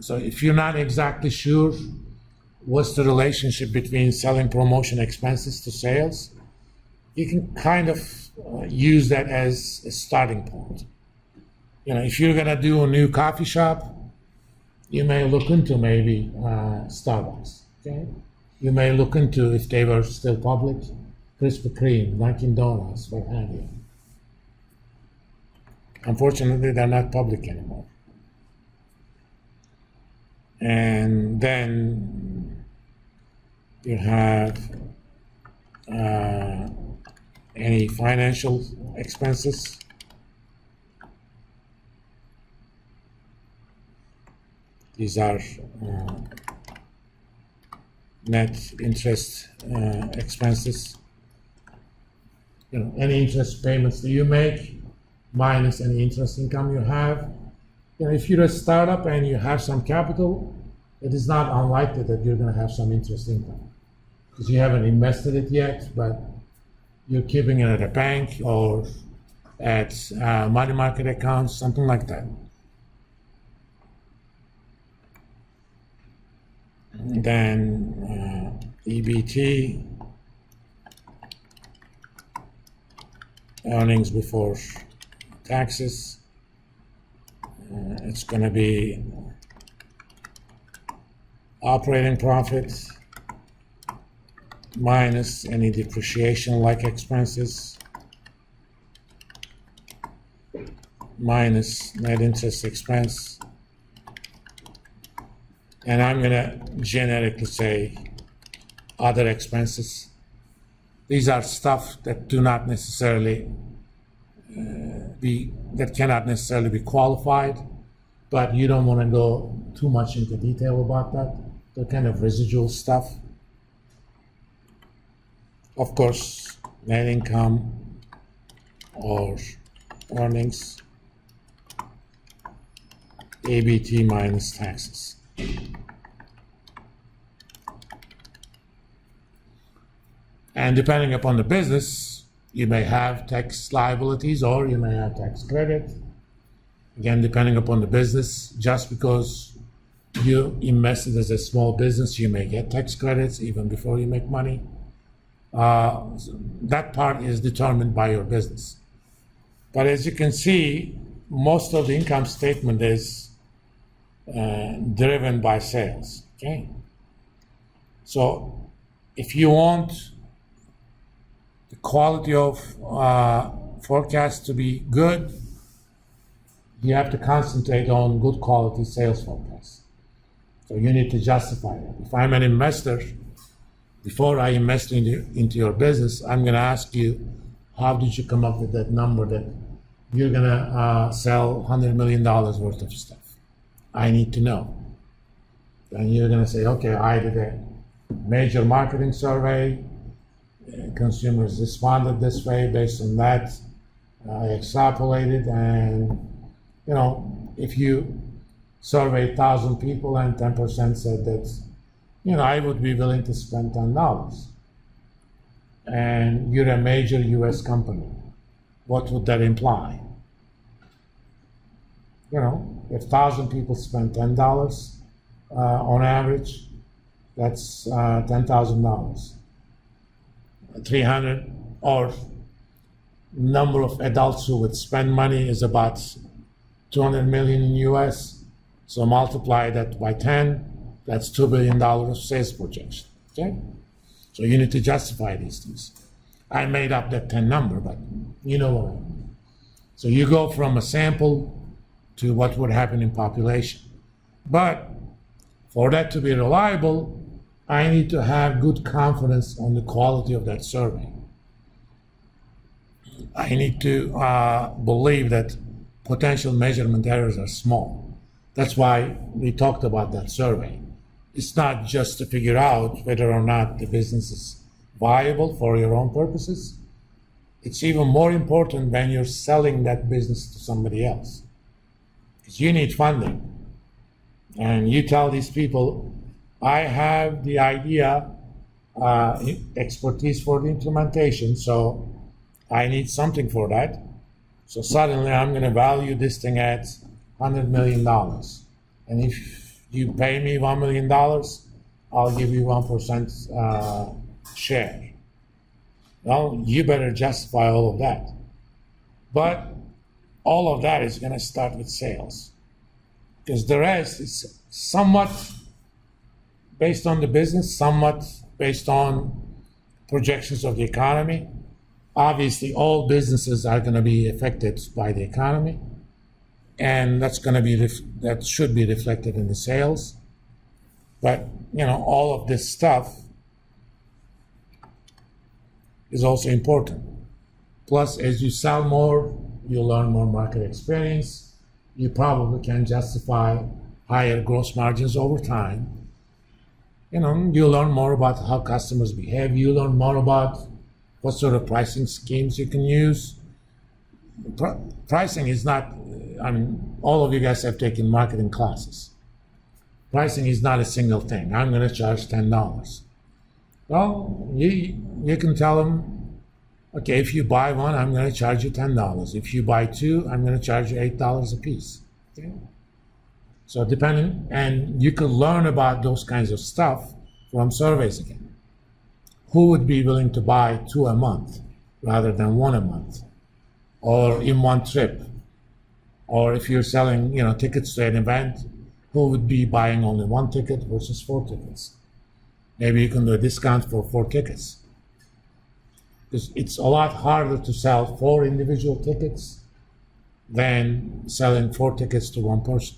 So if you're not exactly sure what's the relationship between selling promotion expenses to sales, you can kind of use that as a starting point. If you're gonna do a new coffee shop, you may look into maybe Starbucks. Okay, you may look into, if they were still public, Krispy Kreme, Dunkin' Donuts, what have you. Unfortunately, they're not public anymore. And then you have any financial expenses. These are net interest expenses. Any interest payments that you make minus any interest income you have. If you're a startup and you have some capital, it is not unlikely that you're going to have some interest income because you haven't invested it yet, but you're keeping it at a bank or at money market accounts, something like that. And then EBT, earnings before taxes. It's going to be operating profit minus any depreciation-like expenses minus net interest expense. And I'm going to generically say other expenses. These are stuff that do not necessarily that cannot necessarily be qualified, but you don't want to go too much into detail about that. The kind of residual stuff. Of course, net income or earnings, ABT minus taxes. And depending upon the business, you may have tax liabilities or you may have tax credit. Again, depending upon the business, just because you invested as a small business, you may get tax credits even before you make money. That part is determined by your business. But as you can see, most of the income statement is driven by sales. Okay? So if you want the quality of forecast to be good, you have to concentrate on good quality sales forecasts. So you need to justify that. If I'm an investor, before I invest into your business, I'm going to ask you, how did you come up with that number that you're going to sell $100 million worth of stuff? I need to know. And you're going to say, okay, I did a major marketing survey. Consumers responded this way. Based on that, I extrapolated, and if you surveyed 1,000 people and 10% said that, I would be willing to spend $10, and you're a major U.S. company, what would that imply? If 1,000 people spend $10 on average, that's $10,000. 300 or number of adults who would spend money is about 200 million in US. So multiply that by 10, that's $2 billion of sales projection. Okay? So you need to justify these things. I made up that 10 number, but you know what I mean. So you go from a sample to what would happen in population. But for that to be reliable, I need to have good confidence on the quality of that survey. I need to believe that potential measurement errors are small. That's why we talked about that survey. It's not just to figure out whether or not the business is viable for your own purposes. It's even more important when you're selling that business to somebody else, because you need funding. And you tell these people, I have the idea, expertise for the implementation, so I need something for that. So suddenly I'm going to value this thing at $100 million. And if You pay me $1 million, I'll give you 1% share. Well, you better justify all of that. But all of that is going to start with sales, because the rest is somewhat based on the business, somewhat based on projections of the economy. Obviously, all businesses are going to be affected by the economy, and that's going to be that should be reflected in the sales. But all of this stuff is also important. Plus, as you sell more, you learn more market experience. You probably can justify higher gross margins over time. You learn more about how customers behave. You learn more about what sort of pricing schemes you can use. Pricing is not, all of you guys have taken marketing classes. Pricing is not a single thing. I'm going to charge $10. Well, you can tell them, okay, if you buy one, I'm going to charge you $10. If you buy two, I'm going to charge you $8 a piece. Okay? So depending, and you could learn about those kinds of stuff from surveys again. Who would be willing to buy 2 a month rather than 1 a month, or in one trip? Or if you're selling, tickets to an event, who would be buying only 1 ticket versus 4 tickets? Maybe you can do a discount for 4 tickets. Because it's a lot harder to sell 4 individual tickets than selling 4 tickets to one person.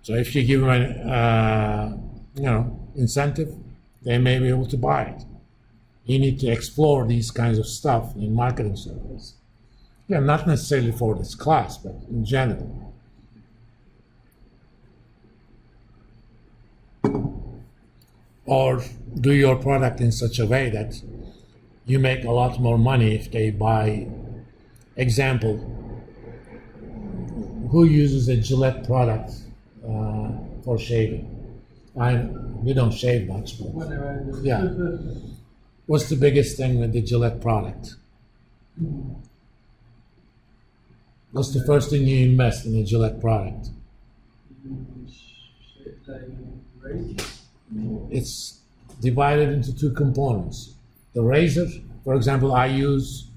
So if you give them an incentive, they may be able to buy it. You need to explore these kinds of stuff in marketing surveys. Yeah, not necessarily for this class, but in general. Or do your product in such a way that you make a lot more money if they buy. Example, who uses a Gillette product for shaving? We don't shave much, but yeah. What's the biggest thing with the Gillette product? What's the first thing you invest in a Gillette product? It's divided into 2 components. The razor, for example, I use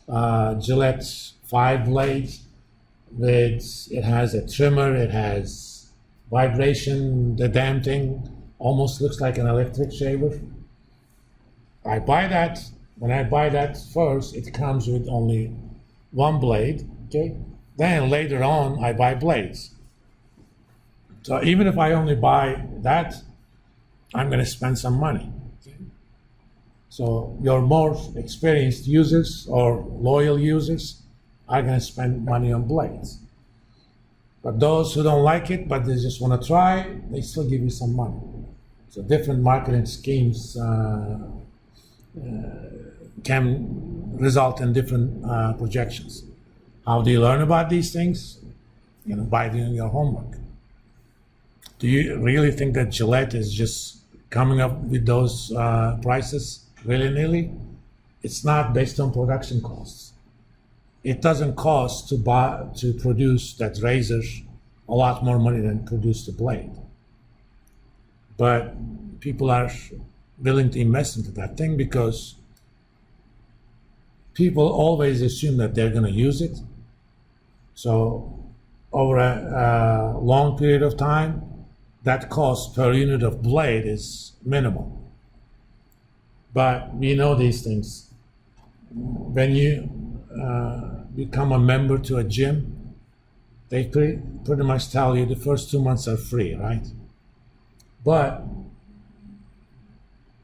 Gillette 5 blades. It has a trimmer, it has vibration, the damn thing almost looks like an electric shaver. I buy that. When I buy that first, it comes with only 1 blade, okay? Then later on, I buy blades. So even if I only buy that, I'm going to spend some money. Okay? So your more experienced users or loyal users are going to spend money on blades. But those who don't like it, but they just want to try, they still give you some money. So different marketing schemes can result in different projections. How do you learn about these things? By doing your homework. Do you really think that Gillette is just coming up with those prices willy-nilly? It's not based on production costs. It doesn't cost to produce that razor a lot more money than produce the blade. But people are willing to invest into that thing because people always assume that they're going to use it. So over a long period of time, that cost per unit of blade is minimal. But we know these things. When you become a member to a gym, they pretty much tell you the first 2 months are free, right? But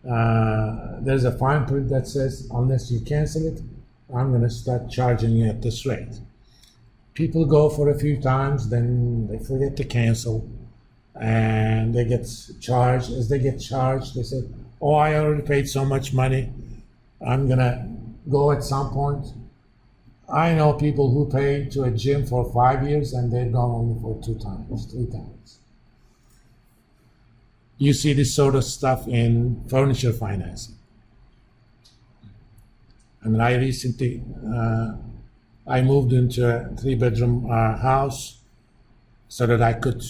there's a fine print that says, unless you cancel it, I'm going to start charging you at this rate. People go for a few times, then they forget to cancel, and they get charged. As they get charged, they say, oh, I already paid so much money, I'm going to go at some point. I know people who pay to a gym for 5 years, and they've gone only for 2 times, 3 times. You see this sort of stuff in furniture financing. I recently, I moved into a 3-bedroom house so that I could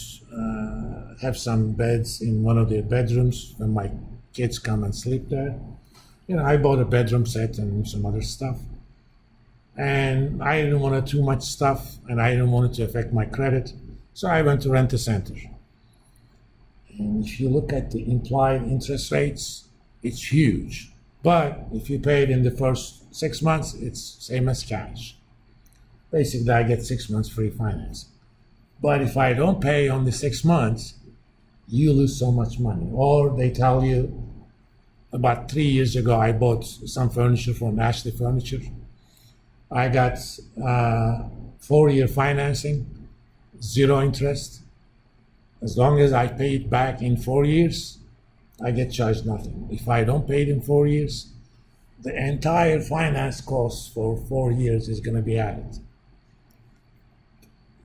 have some beds in one of their bedrooms when my kids come and sleep there. I bought a bedroom set and some other stuff. And I didn't want too much stuff, and I didn't want it to affect my credit. So I went to Rent-A-Center. And if you look at the implied interest rates, it's huge. But if you pay it in the first 6 months, it's same as cash. Basically, I get 6 months free financing. But if I don't pay on the 6 months, you lose so much money. Or they tell you, about 3 years ago, I bought some furniture from Ashley Furniture. I got 4-year financing, 0 interest. As long as I pay it back in 4 years, I get charged nothing. If I don't pay it in 4 years, the entire finance cost for 4 years is going to be added.